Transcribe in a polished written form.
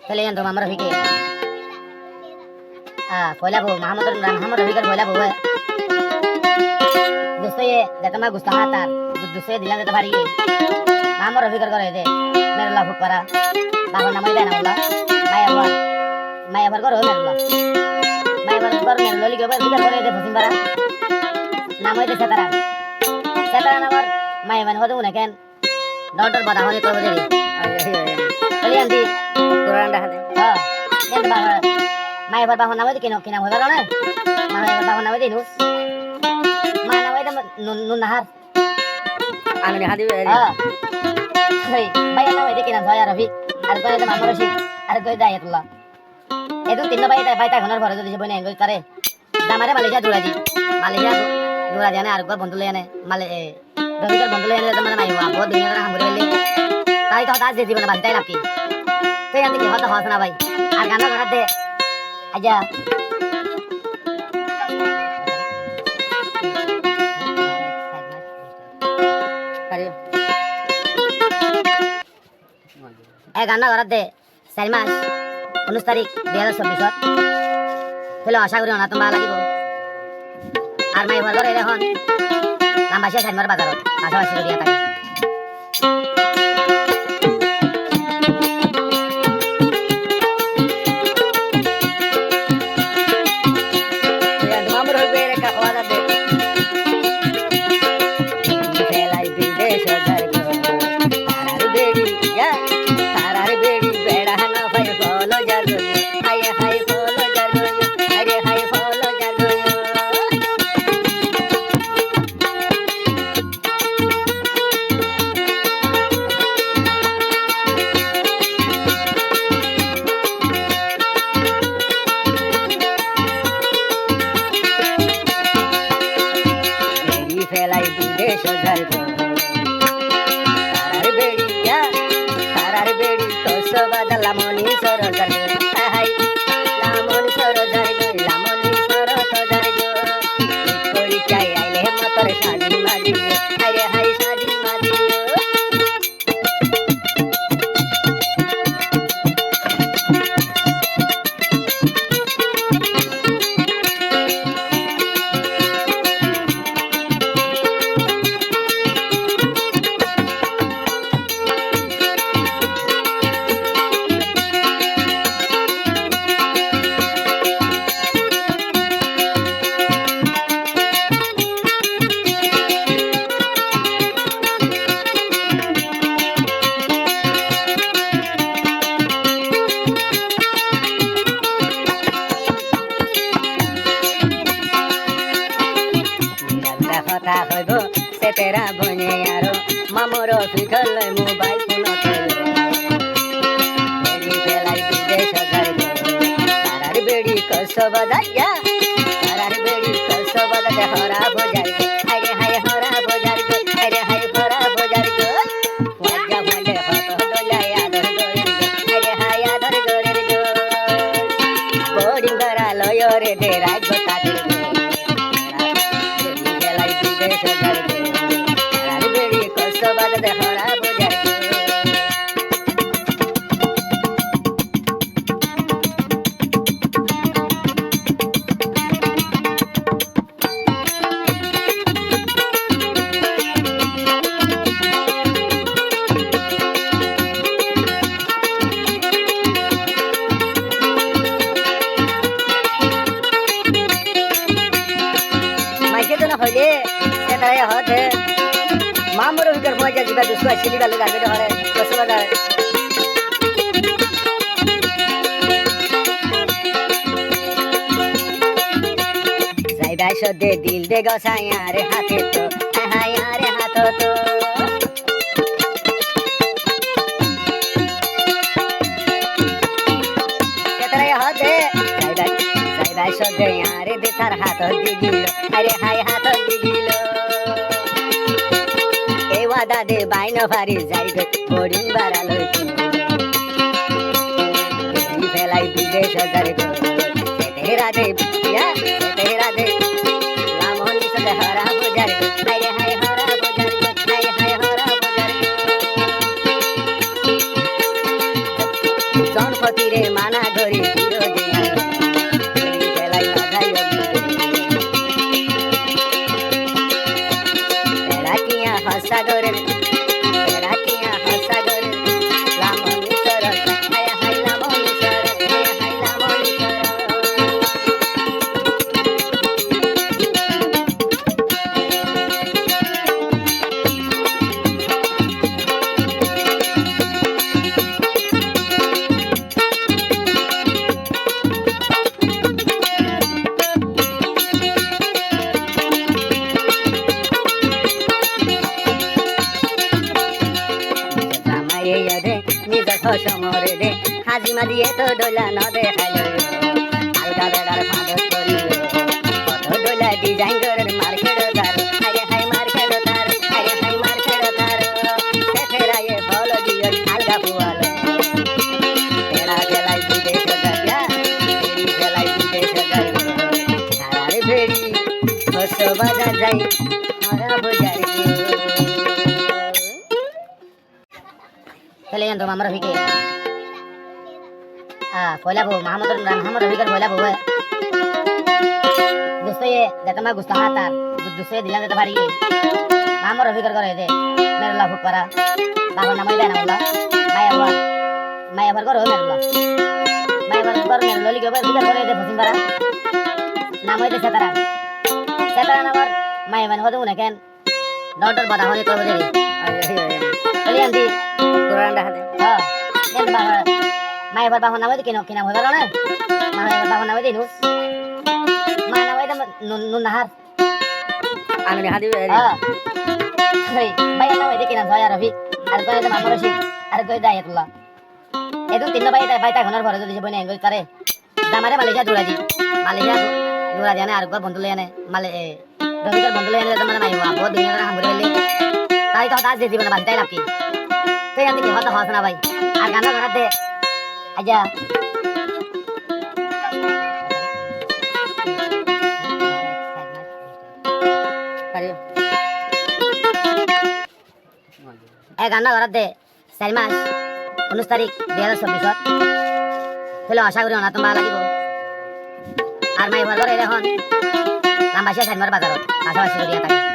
তাহলে জানতো আমার রফিকে পয়লা বউ মাহমুদ রফিকের পয়লা বউ দোস্ত ये देता मैं गुस्सा आता दूसरे दिला देता भारी मामो रफिकर करे दे मेरे ला फुक करा बाबा नाम दे ना बोला मैं अबर करो मेरे ला मैं अबर कर मेरे लोली के ऊपर फिकर करे दे फसिन बरा नाम दे सेतरा नंबर मैं मन हो दूं नेकेन डॉक्टर बता होने को बजे चली आंटी कुरान dah दे हां ये बाबा मैं अबर बाबा नाम दे किना हो बरा ना मैं अबर बाबा नाम दे नु mana wae nun nahar anu ni hadi hei bayar nawe dikinan saya Rafi ar ko eta mamor shi ar ko dayatullah edu tinno bay ta gonar phore jodi bone engoi tare damare malaysia duraji ane ar ko bondule ane male Rafikar bondule ane tamane mai wa bahut dunia ra hamure bele tai to das de jibon bantai lapki te yanti ki hota hosna bhai ar gana garate aja গান্না ঘৰত দে 4 মাস 19 তাৰিখ 2024 হলো আশা করি অনাতম ভালো লাগিব আর মাই ঘর ঘরে এখন নামবাসিয়া সাইমার বাজারত পাশাপাশি করিয়া থাকি Lamoni soro jargo hai lamoni soro jargo lamoni soro to jargo koi chai aile motor shadi madi are hai shadi madi কথা হইব সে তেরা বনে আর মামর ফিখল মোবাইল ফোন বেড়ি ফেলাই বিদেশ যাইব তারার বেড়ি কস বাজাইয়া তারার বেড়ি কস বাজাতে হরা বজাইব আরে হায় হরা বজাইব আরে হায় হরা বজাইব ওয়াজা বলে হত দলাই আদর গরে আরে হায় আদর গরে গো বোর্ডিং করা লয়রে দে রাত বতাতে হইলে সেটাই হতে মামর ভিতর মজা দিবা দুসু আসিলি বালে গাবে ধরে কসবা যায় যাইবা সদে দিল দে গসাই আরে হাতে তো হাই আরে হাত তো সেটাই হতে যাইবা সদে আরে দে তার হাত দিগিল আরে হাই হাত দিগিল এই ওয়াদা দে বাইন ভারি যাইবে বোর্ডিং বাড়ালো তুমি ফেলাই বিদেশ যাইবে তেরা দে ইয়া তেরা দে লামনি সদে হরা বুঝার আরে হাই হরা বুঝার হাই হাই হরা বুঝার জনপতিরে মানা ধরি বিরোধী খেলাই না যাই বেড়াকিয়া হসাগরের বেড়াকিয়া হসাগরের লামনীশ্বর হায় হায় লামনীশ্বর হায় হায় লামনীশ্বর সমরে দে হাজিমা দিয়ে তো ডোলা ন দেখাইল আলগা বেড়ার ফাঁদত করি কত ডোলা ডিজাইন করে মার খেড়ো তার হায় হায় মার খেড়ো তার হায় হায় মার খেড়ো তার ফেরাইয়ে ফল দিয়ে আলগা পুয়াল তেড়া ফেলাই বিদেশ গাইয়া ফেরি ফেলাই বিদেশ গাই সারারে ফেরি হস বাজার যাই মারা বোঝার চলে যান তো আমার ভিকে পয়লা বউ মোহাম্মদ রফিকের পয়লা বউ दोस्तों ये जब मैं गुस्सा आता दूसरे दिला देता भारी मोहम्मद रफिकर करे दे मेरे ला फुकरा बाबा नाम दे ना बोला मैं अबर करो मेरे ला मैं अबर कर मेरे लोली के ऊपर फिकर करे दे फसिंग करा नाम दे सेतरा नंबर मैं मन हो दूं ना कैन डॉक्टर बता होने को दे चलिए आंटी कुरान dah deh ये बाबा मैं अबर बाबा नाम दे किना हो रहा ना मैं अबर बाबा नाम दे नुस mana wae nun nahar anu ni hadi wae hei bayar na wae dikinan saya Rafi ar koy da mamaro shi ar koy da ayatullah edu tinno bay ta ghanar phore jodi bone engoi kare damare malaysia duraji ne ar ko bondule ne male Rafikar bondule ne da mana mai wa bahut dunia ra hamure le tai to das de diban bal tai lapki to yanti ki hota hasna bhai ar gana garate aja গান্না ঘৰত দে 4 মাস 19 তাৰিখ 2024 ফেলে আশা করি অনাতম ভাল লাগিব আর মাই ঘর এখন নাম বাসিয়া 4 বাজারত পাশাপাশি করিয়া থাকে